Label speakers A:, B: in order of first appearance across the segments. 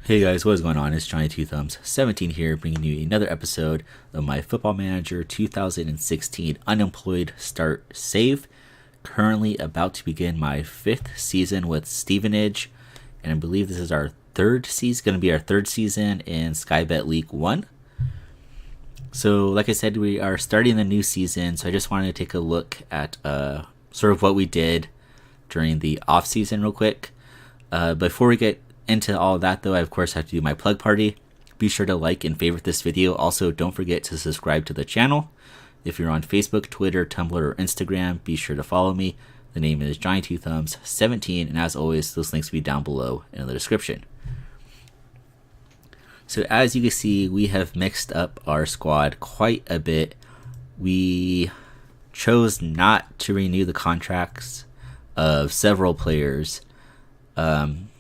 A: Hey guys, what is going on? It's Johnny Two Thumbs 17 here, bringing you another episode of my Football Manager 2016 Unemployed Start Save. Currently about to begin my 5th season with Stevenage, and I believe this is our third season, going to be our third season in Skybet League 1. So, like I said, we are starting the new season, so I just wanted to take a look at sort of what we did during the off-season real quick. Before we get into all of that, though, I of course have to do my plug party. Be sure to like and favorite this video. Also, don't forget to subscribe to the channel. If you're on Facebook, Twitter, Tumblr, or Instagram, be sure to follow me. The name is Johnny Two Thumbs 17, and as always, those links will be down below in the description. So as you can see, we have mixed up our squad quite a bit. We chose not to renew the contracts of several players.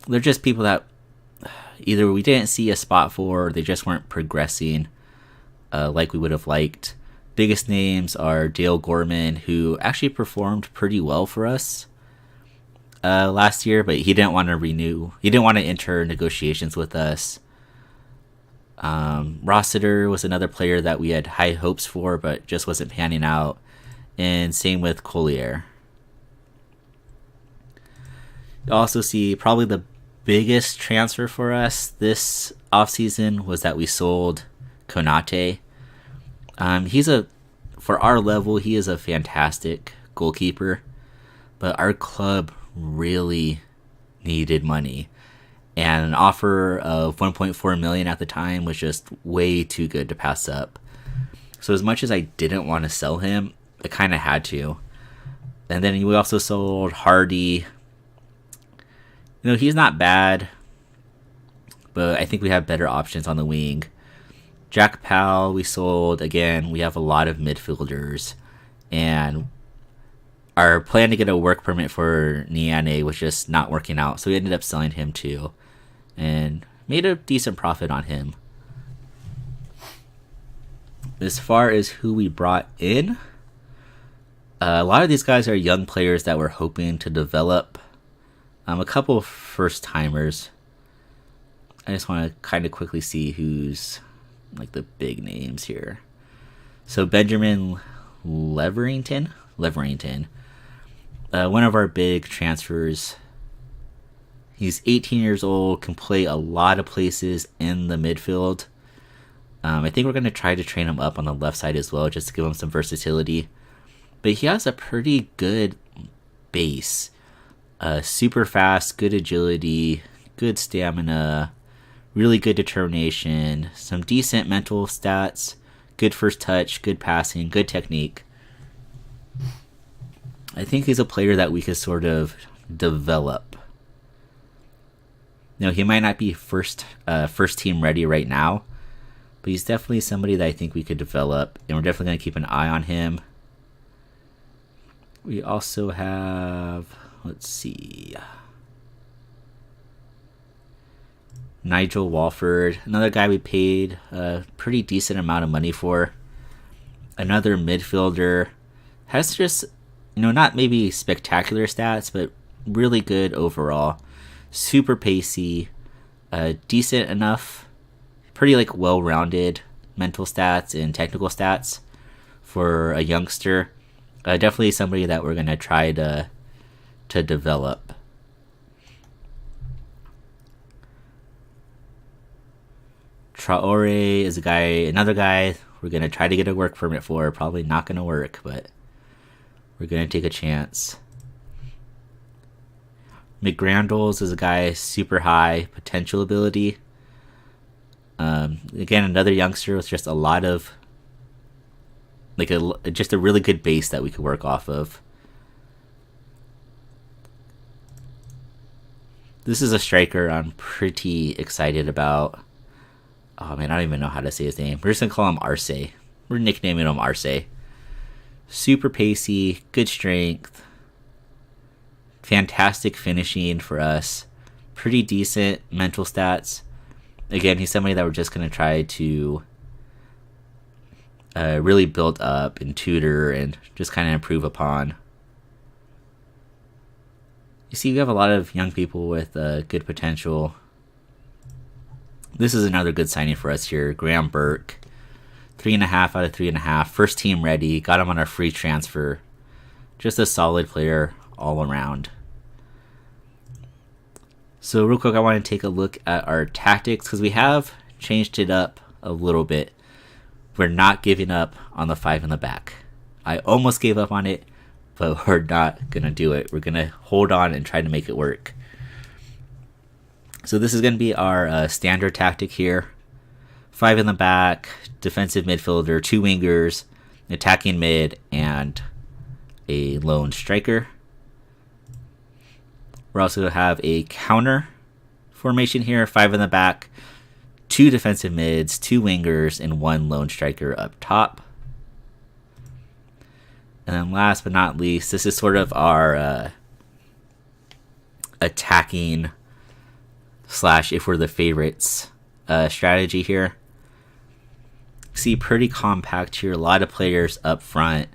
A: They're just people that either we didn't see a spot for, or they just weren't progressing like we would have liked. Biggest names are Dale Gorman, who actually performed pretty well for us last year, but he didn't want to renew. He didn't want to enter negotiations with us. Rossiter was another player that we had high hopes for, but just wasn't panning out. And same with Collier. You also see probably the biggest transfer for us this offseason was that we sold Konate. For our level, he is a fantastic goalkeeper, but our club really needed money. And an offer of 1.4 million at the time was just way too good to pass up. So as much as I didn't want to sell him, I kind of had to. And then we also sold Hardy. You know, he's not bad, but I think we have better options on the wing. Jack Powell, we sold. Again, we have a lot of midfielders, and our plan to get a work permit for Niane was just not working out, so we ended up selling him too, and made a decent profit on him. As far as who we brought in, a lot of these guys are young players that we're hoping to develop. A couple of first-timers. I just want to kind of quickly see who's like the big names here. So Benjamin Leverington, one of our big transfers. He's 18 years old, can play a lot of places in the midfield. I think we're going to try to train him up on the left side as well, just to give him some versatility. But he has a pretty good base. Super fast, good agility, good stamina, really good determination, some decent mental stats, good first touch, good passing, good technique. I think he's a player that we could sort of develop. You know, he might not be first team ready right now, but he's definitely somebody that I think we could develop, and we're definitely going to keep an eye on him. We also have, let's see, Nigel Walford, another guy we paid a pretty decent amount of money for. Another midfielder, has just, not maybe spectacular stats, but really good overall. Super pacey, decent enough, pretty well-rounded mental stats and technical stats for a youngster. Definitely somebody that we're going to try to develop. Traore is another guy we're going to try to get a work permit for. Probably not going to work, but we're going to take a chance. McGrandles is a guy, super high potential ability. Again, another youngster with just a lot of, just a really good base that we could work off of. This is a striker I'm pretty excited about. Oh man, I don't even know how to say his name. We're just going to call him Arce. We're nicknaming him Arce. Super pacey, good strength, fantastic finishing for us, pretty decent mental stats. Again, he's somebody that we're just going to try to really build up and tutor and just kind of improve upon. You see, we have a lot of young people with good potential. This is another good signing for us here. Graham Burke, 3.5 out of 3.5. First team ready. Got him on our free transfer. Just a solid player all around. So real quick, I want to take a look at our tactics because we have changed it up a little bit. We're not giving up on the 5 in the back. I almost gave up on it, but we're not going to do it. We're going to hold on and try to make it work. So this is going to be our standard tactic here. 5 in the back, defensive midfielder, 2 wingers, attacking mid, and a lone striker. We're also going to have a counter formation here. 5 in the back, 2 defensive mids, 2 wingers, and 1 lone striker up top. And then last but not least, this is sort of our attacking / if we're the favorites strategy here. See, pretty compact here. A lot of players up front.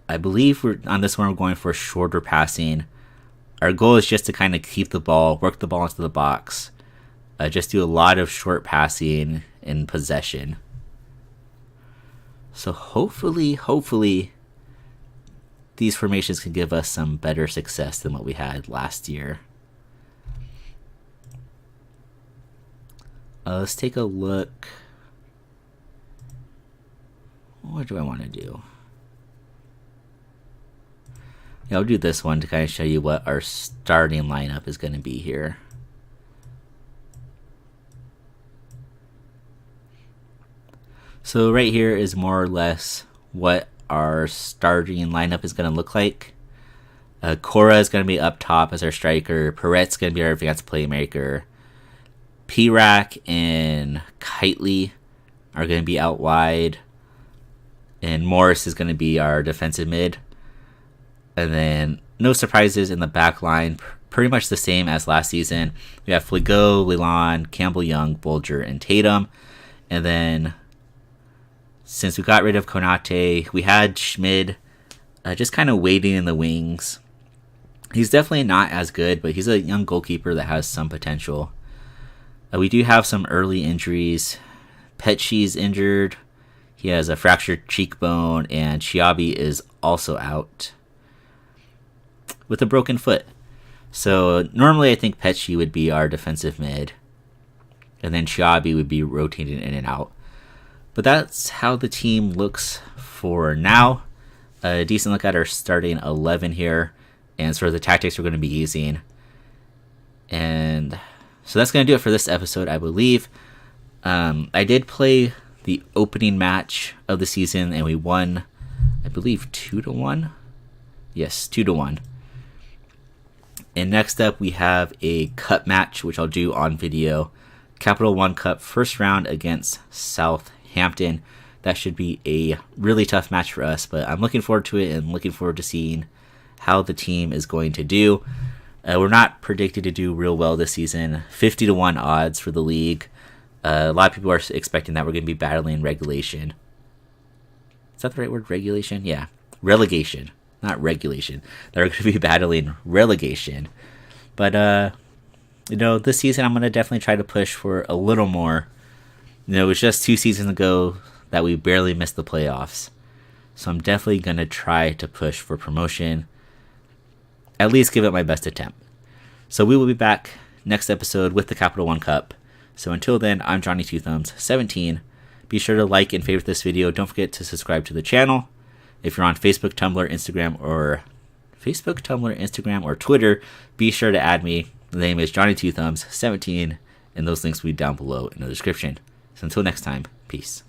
A: I believe on this one we're going for shorter passing. Our goal is just to kind of keep the ball, work the ball into the box. Just do a lot of short passing and possession. So hopefully, these formations can give us some better success than what we had last year. Let's take a look. What do I want to do? Yeah, I'll do this one to kind of show you what our starting lineup is going to be here. So right here is more or less what our starting lineup is going to look like. Cora is going to be up top as our striker. Perret's going to be our advanced playmaker. P-Rack and Kitely are going to be out wide. And Morris is going to be our defensive mid. And then no surprises in the back line. Pretty much the same as last season. We have Fligo, Leland, Campbell-Young, Bolger, and Tatum. And then since we got rid of Konate, we had Schmid just kind of waiting in the wings. He's definitely not as good, but he's a young goalkeeper that has some potential. We do have some early injuries. Petshi's injured. He has a fractured cheekbone, and Chiabi is also out with a broken foot. So normally I think Petshi would be our defensive mid, and then Chiabi would be rotating in and out. But that's how the team looks for now. A decent look at our starting 11 here, and sort of the tactics we're going to be using. And so that's going to do it for this episode, I believe. I did play the opening match of the season, and we won, I believe, 2-1. Yes, 2-1. And next up, we have a cup match, which I'll do on video. Capital One Cup first round against Southampton. That should be a really tough match for us, but I'm looking forward to it and looking forward to seeing how the team is going to do. We're not predicted to do real well this season. 50-1 odds for the league. A lot of people are expecting that we're going to be battling relegation. Is that the right word? Regulation? Yeah. Relegation. Not regulation. They're going to be battling relegation. But, this season I'm going to definitely try to push for a little more. It was just 2 seasons ago that we barely missed the playoffs. So I'm definitely going to try to push for promotion. At least give it my best attempt. So we will be back next episode with the Capital One Cup. So until then, I'm Johnny Two Thumbs 17. Be sure to like and favorite this video. Don't forget to subscribe to the channel. If you're on Facebook, Tumblr, Instagram, or Twitter, be sure to add me. The name is Johnny Two Thumbs 17, and those links will be down below in the description. So until next time, peace.